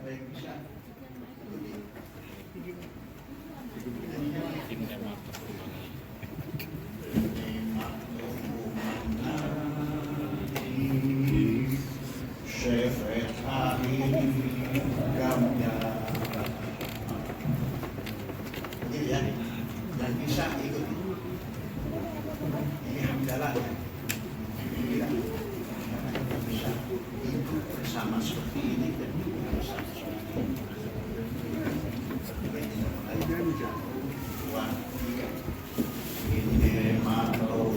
Baik, bisa. Ini ya, yang bisa ikut. Ini hamdalah ya. Ini ya. Bisa ikut bersama seperti ini dan juga bersama seperti ini. Dua, tiga. Ini makhluk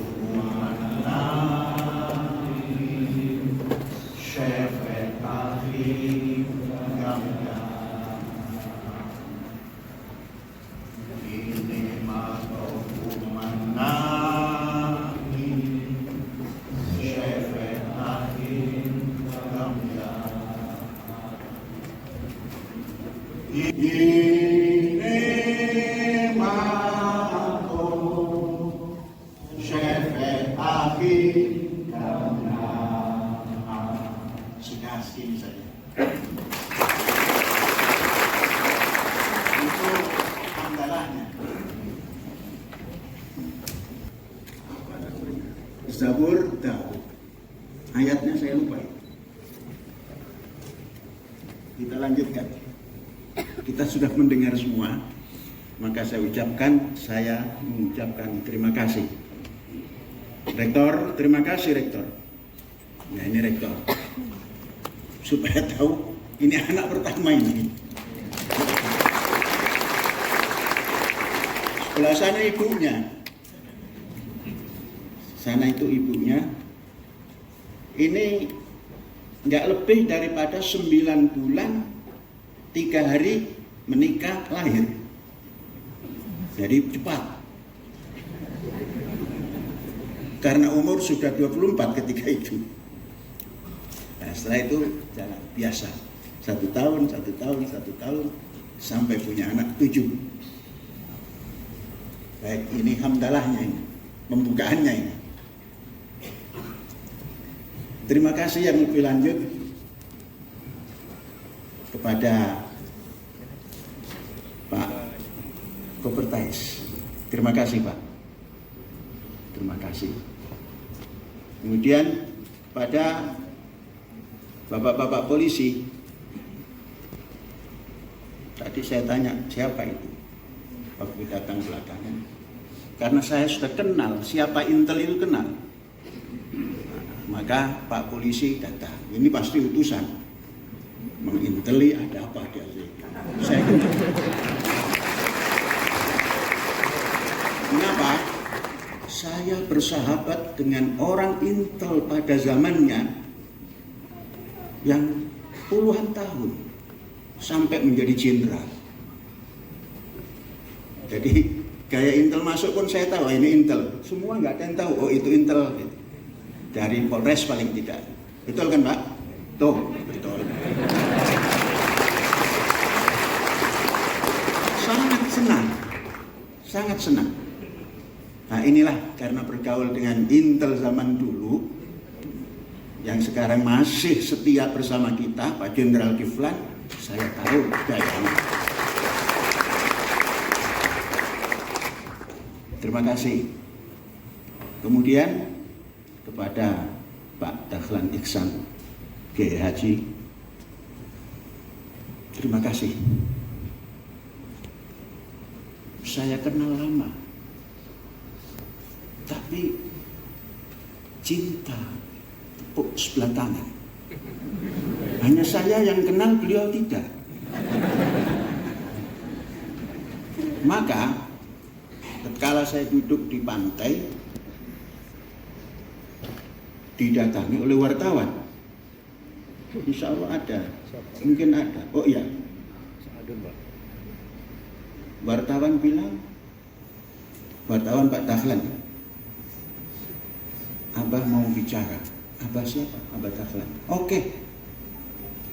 segini saja. Itu andalanya. Zabur Daud. Ayatnya saya lupa. Kita lanjutkan. Kita sudah mendengar semua, maka saya mengucapkan terima kasih. Rektor, terima kasih Rektor. Ya ini Rektor. Supaya tahu ini anak pertama ini. Sebelah sana ibunya. Sana itu ibunya. Ini nggak lebih daripada 9 bulan 3 hari menikah lahir. Jadi cepat. Karena umur sudah 24 ketika itu. Nah, setelah itu jalan biasa. 1 tahun, 1 tahun, 1 tahun sampai punya anak 7. Baik, ini hamdalahnya ini, pembukaannya ini. Terima kasih yang lebih lanjut kepada Pak Kopertais. Terima kasih Pak. Terima kasih. Kemudian pada Bapak-bapak polisi, tadi saya tanya siapa itu waktu datang belakangan, karena saya sudah kenal siapa intel itu kenal. Maka Pak polisi datang, ini pasti utusan menginteli ada apa dia. Saya kenal. Kenapa? Saya bersahabat dengan orang intel pada zamannya yang puluhan tahun sampai menjadi jenderal. Jadi gaya intel masuk pun saya tahu ini intel. Semua nggak ada yang tahu oh itu intel. Dari Polres paling tidak. Betul kan Pak? Tuh, betul. Sangat senang. Sangat senang. Nah inilah karena bergaul dengan intel zaman dulu, yang sekarang masih setia bersama kita, Pak Jenderal Kiflan, saya tahu gayanya. Terima kasih. Kemudian kepada Pak Dahlan Iksan Kiai Haji, terima kasih. Saya kenal lama, tapi cinta tepuk sebelah tangan. Hanya saya yang kenal, beliau tidak. Maka tatkala saya duduk di pantai, didatangi oleh wartawan. Insya Allah ada, mungkin ada. Oh iya, wartawan bilang, wartawan Pak Dahlan, Abah mau bicara. Abah siapa? Abah Dahlan. Oke,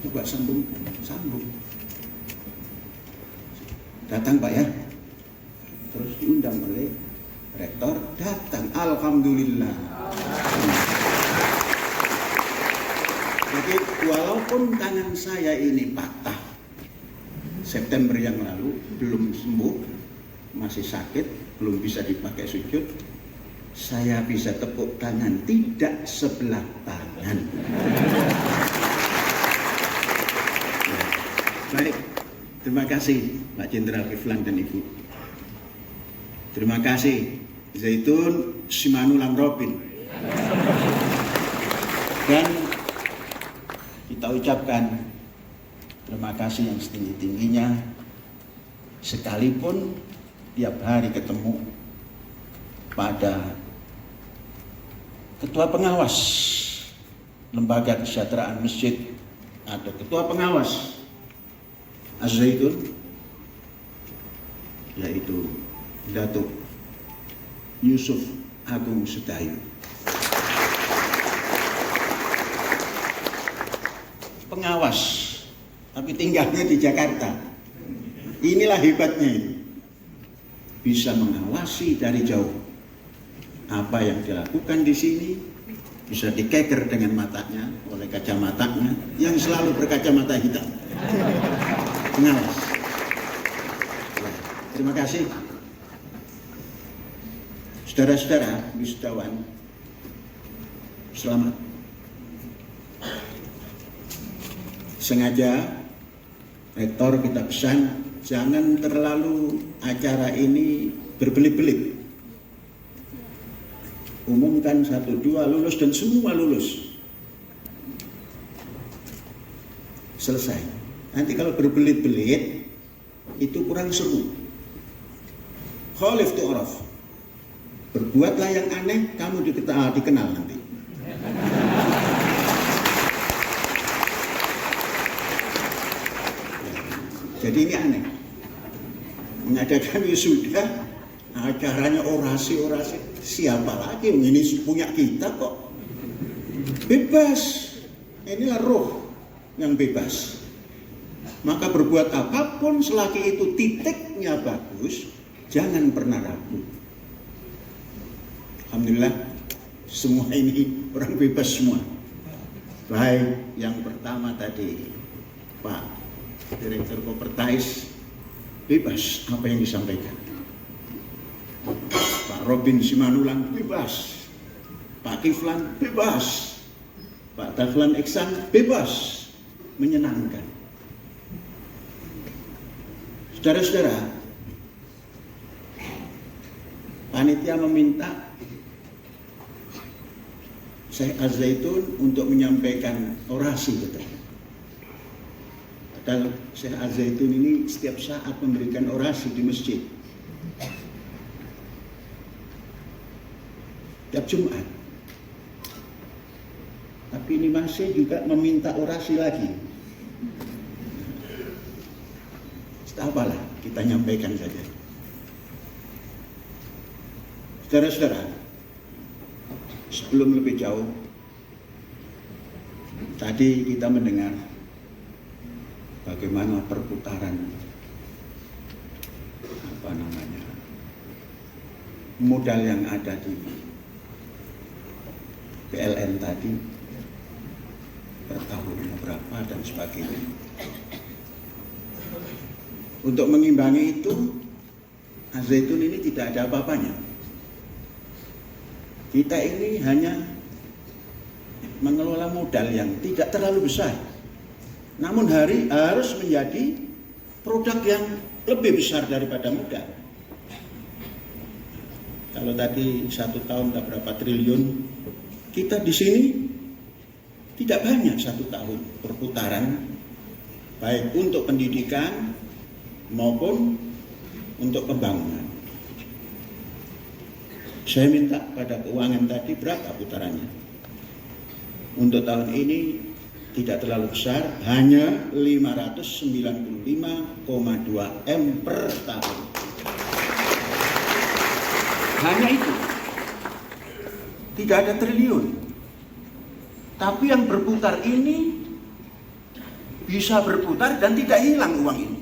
coba sambung. Datang Pak ya. Terus diundang oleh Rektor, datang. Alhamdulillah. Jadi walaupun tangan saya ini patah September yang lalu, belum sembuh, masih sakit, belum bisa dipakai sujud. Saya bisa tepuk tangan, tidak sebelah tangan. Baik, terima kasih Pak Jenderal Kiflan dan Ibu. Terima kasih Zaitun Simanulang Robin. Dan kita ucapkan terima kasih yang setinggi-tingginya, sekalipun tiap hari ketemu pada Ketua Pengawas Lembaga Kesejahteraan Masjid atau Ketua Pengawas Az-Zaitun, yaitu Datuk Yusuf Agung Sedayu. Pengawas, tapi tinggalnya di Jakarta. Inilah hebatnya ini. Bisa mengawasi dari jauh. Apa yang dilakukan di sini bisa dikeker dengan matanya oleh kacamatanya yang selalu berkacamata hitam. Pengawas. Terima kasih. Saudara-saudara, wisudawan, selamat. Sengaja rektor kita pesan jangan terlalu acara ini berbelit-belit. Umumkan 1, 2 lulus dan semua lulus. Selesai. Nanti kalau berbelit-belit itu kurang seru. Khalif tu'raf. Berbuatlah yang aneh, kamu dikenal nanti. Jadi ini aneh. Mengadakan wisuda, acaranya orasi-orasi. Siapa lagi? Ini punya kita kok. Bebas. Inilah roh yang bebas. Maka berbuat apapun selagi itu titiknya bagus, jangan pernah ragu. Alhamdulillah, semua ini orang bebas semua. Baik yang pertama tadi, Pak Direktur Kopertais, bebas apa yang disampaikan. Pak Robin Simanulang bebas, Pak Kiflan bebas, Pak Dahlan Iksan bebas, menyenangkan. Saudara-saudara, panitia meminta Syekh Az-Zaitun untuk menyampaikan orasi katanya. Padahal Syekh Az-Zaitun ini setiap saat memberikan orasi di masjid. Tiap Jumat. Tapi ini masih juga meminta orasi lagi. Tak apalah, kita nyampaikan saja. Saudara-saudara, sebelum lebih jauh, tadi kita mendengar bagaimana perputaran modal yang ada di PLN tadi per tahunnya berapa dan sebagainya. Untuk mengimbangi itu, Az-Zaitun ini tidak ada apa-apanya. Kita ini hanya mengelola modal yang tidak terlalu besar, namun harus menjadi produk yang lebih besar daripada modal. Kalau tadi 1 tahun tak berapa triliun, kita di sini tidak banyak 1 tahun perputaran, baik untuk pendidikan maupun untuk pembangunan. Saya minta pada keuangan tadi berapa putarannya. Untuk tahun ini tidak terlalu besar, hanya 595,2 M per tahun. Hanya itu. Tidak ada triliun. Tapi yang berputar ini bisa berputar dan tidak hilang uang ini.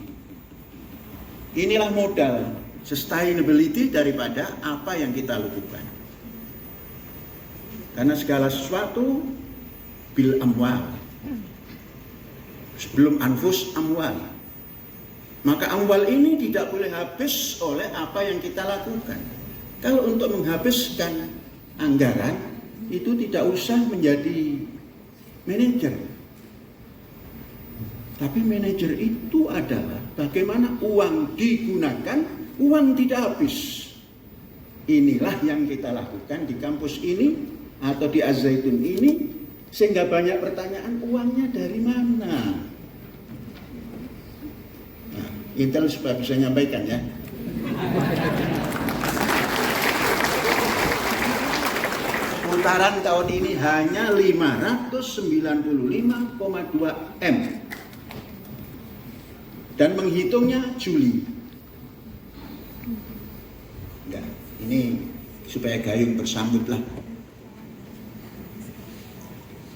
Inilah modal sustainability daripada apa yang kita lakukan. Karena segala sesuatu bil amwal. Sebelum anfus amwal. Maka amwal ini tidak boleh habis oleh apa yang kita lakukan. Kalau untuk menghabiskan anggaran, itu tidak usah menjadi manajer. Tapi manajer itu adalah bagaimana uang digunakan, uang tidak habis. Inilah yang kita lakukan di kampus ini atau di Az-Zaitun ini, sehingga banyak pertanyaan, uangnya dari mana? Nah, Intel supaya bisa nyampaikan ya. Putaran tahun ini hanya 595,2 M. Dan menghitungnya Juli. Ya, ini supaya gayung bersambut lah.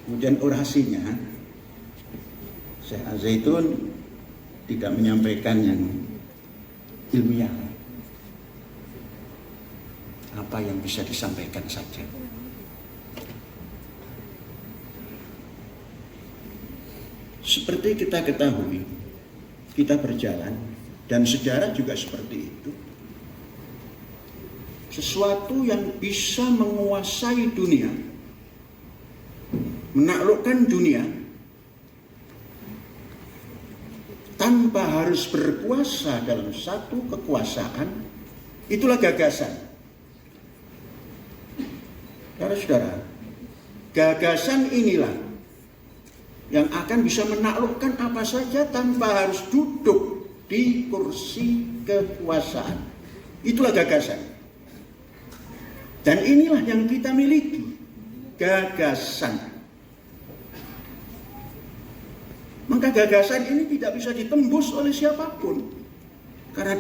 Kemudian orasinya, Syekh Az-Zaitun tidak menyampaikan yang ilmiah. Apa yang bisa disampaikan saja. Seperti kita ketahui, kita berjalan, dan sejarah juga seperti itu. Sesuatu yang bisa menguasai dunia, menaklukkan dunia, tanpa harus berkuasa dalam satu kekuasaan, itulah gagasan. Saudara-saudara, gagasan inilah yang akan bisa menaklukkan apa saja tanpa harus duduk di kursi kekuasaan. Itulah gagasan. Dan inilah yang kita miliki, gagasan. Maka gagasan ini tidak bisa ditembus oleh siapapun. Karena